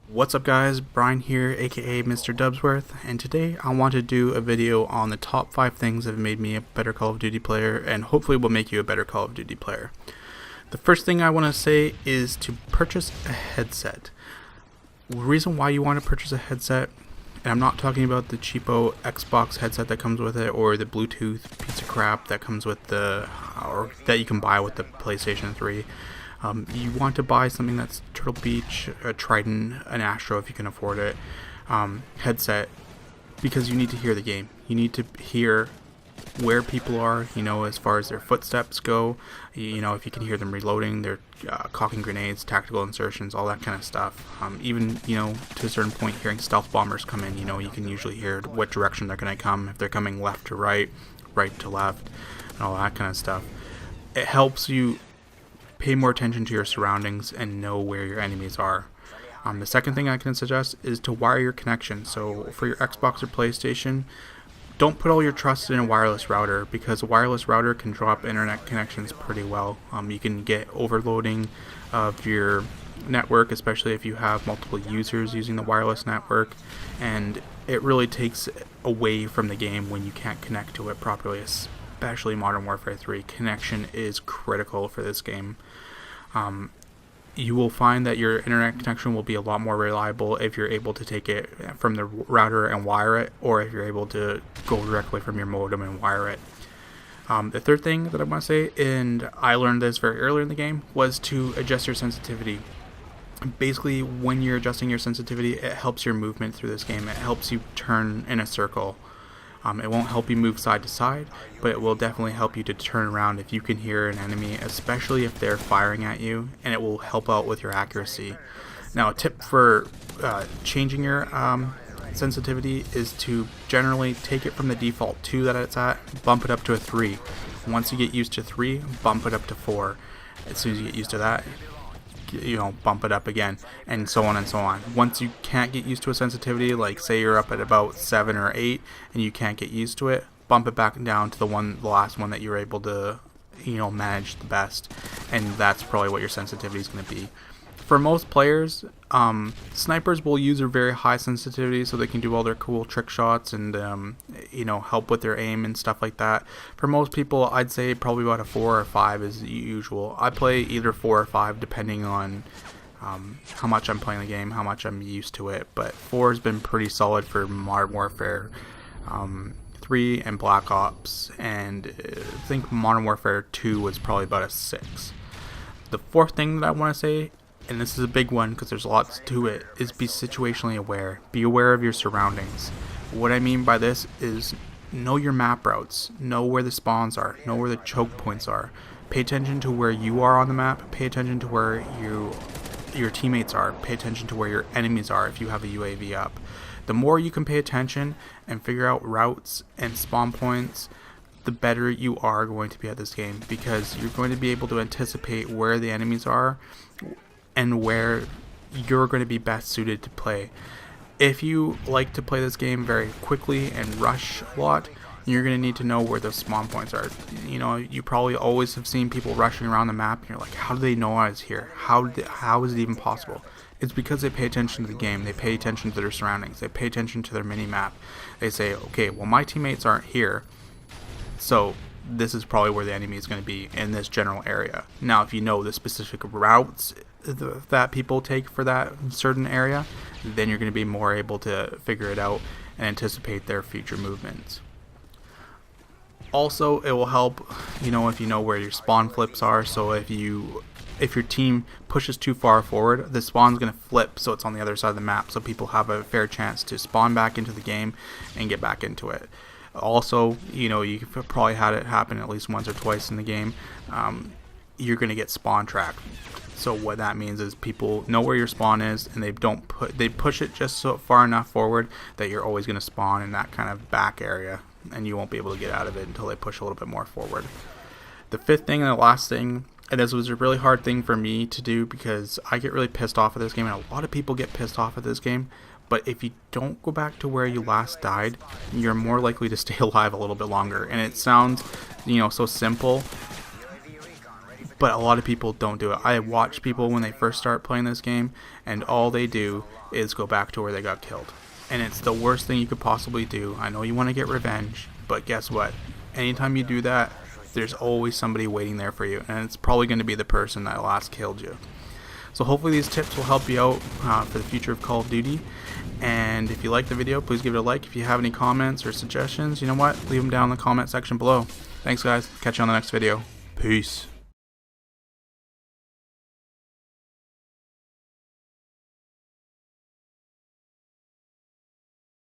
What's up guys, Brian here, aka Mr. Dubsworth, and today I want to do a video on the top 5 things that have made me a better Call of Duty player and hopefully will make you a better Call of Duty player. The first thing I want to say is to purchase a headset. The reason why you want to purchase a headset, and I'm not talking about the cheapo Xbox headset that comes with it or the Bluetooth piece of crap that comes with or that you can buy with the PlayStation 3. You want to buy something that's Turtle Beach, a Tritton, an Astro if you can afford it, headset, because you need to hear the game. You need to hear where people are, as far as their footsteps go, if you can hear them reloading, they're cocking grenades, tactical insertions, all that kind of stuff. Even, to a certain point, hearing stealth bombers come in, you can usually hear what direction they're going to come, if they're coming left to right, right to left, and all that kind of stuff. It helps you pay more attention to your surroundings and know where your enemies are. The second thing I can suggest is to wire your connection. So for your Xbox or PlayStation, don't put all your trust in a wireless router, because a wireless router can drop internet connections pretty well. You can get overloading of your network, especially if you have multiple users using the wireless network, and it really takes away from the game when you can't connect to it properly, especially Modern Warfare 3. Connection is critical for this game. You will find that your internet connection will be a lot more reliable if you're able to take it from the router and wire it, or if you're able to go directly from your modem and wire it. The third thing that I want to say, and I learned this very early in the game, was to adjust your sensitivity. Basically, when you're adjusting your sensitivity, it helps your movement through this game. It helps you turn in a circle. It won't help you move side to side, but it will definitely help you to turn around if you can hear an enemy, especially if they're firing at you, and it will help out with your accuracy. Now, a tip for changing your sensitivity is to generally take it from the default 2 that it's at, bump it up to a 3. Once you get used to 3, bump it up to 4. As soon as you get used to that, bump it up again, and so on and so on. Once you can't get used to a sensitivity, like say you're up at about 7 or 8 and you can't get used to it, bump it back down to the last one that you're able to manage the best, and that's probably what your sensitivity is going to be. For most players, snipers will use a very high sensitivity so they can do all their cool trick shots and help with their aim and stuff like that. For most people, I'd say probably about a 4 or 5 is usual. I play either 4 or 5 depending on how much I'm playing the game, how much I'm used to it, but 4 has been pretty solid for Modern Warfare 3 and Black Ops, and I think Modern Warfare 2 was probably about a 6. The fourth thing that I want to say, and this is a big one because there's lots to it, is be situationally aware. Be aware of your surroundings. What I mean by this is know your map routes, know where the spawns are, know where the choke points are. Pay attention to where you are on the map, pay attention to where your teammates are, pay attention to where your enemies are if you have a UAV up. The more you can pay attention and figure out routes and spawn points, the better you are going to be at this game, because you're going to be able to anticipate where the enemies are and where you're going to be best suited to play. If you like to play this game very quickly and rush a lot, you're going to need to know where those spawn points are. You probably always have seen people rushing around the map, and you're like, how do they know I was here? How is it even possible? It's because they pay attention to the game, they pay attention to their surroundings, they pay attention to their mini-map. They say, okay, well, my teammates aren't here, so this is probably where the enemy is going to be in this general area. Now, if you know the specific routes that people take for that certain area, then you're going to be more able to figure it out and anticipate their future movements. Also, it will help, if you know where your spawn flips are. So if your team pushes too far forward, the spawn's going to flip so it's on the other side of the map, so people have a fair chance to spawn back into the game and get back into it. Also, you've probably had it happen at least once or twice in the game. You're going to get spawn tracked. So what that means is people know where your spawn is, and they push it just so far enough forward that you're always going to spawn in that kind of back area, and you won't be able to get out of it until they push a little bit more forward. The fifth thing and the last thing, and this was a really hard thing for me to do because I get really pissed off at this game, and a lot of people get pissed off at this game, but if you don't go back to where you last died, you're more likely to stay alive a little bit longer. And it sounds, so simple, but a lot of people don't do it. I watch people when they first start playing this game, and all they do is go back to where they got killed. And it's the worst thing you could possibly do. I know you want to get revenge, but guess what? Anytime you do that, there's always somebody waiting there for you, and it's probably going to be the person that last killed you. So hopefully these tips will help you out for the future of Call of Duty. And if you like the video, please give it a like. If you have any comments or suggestions, you know what? Leave them down in the comment section below. Thanks guys. Catch you on the next video. Peace.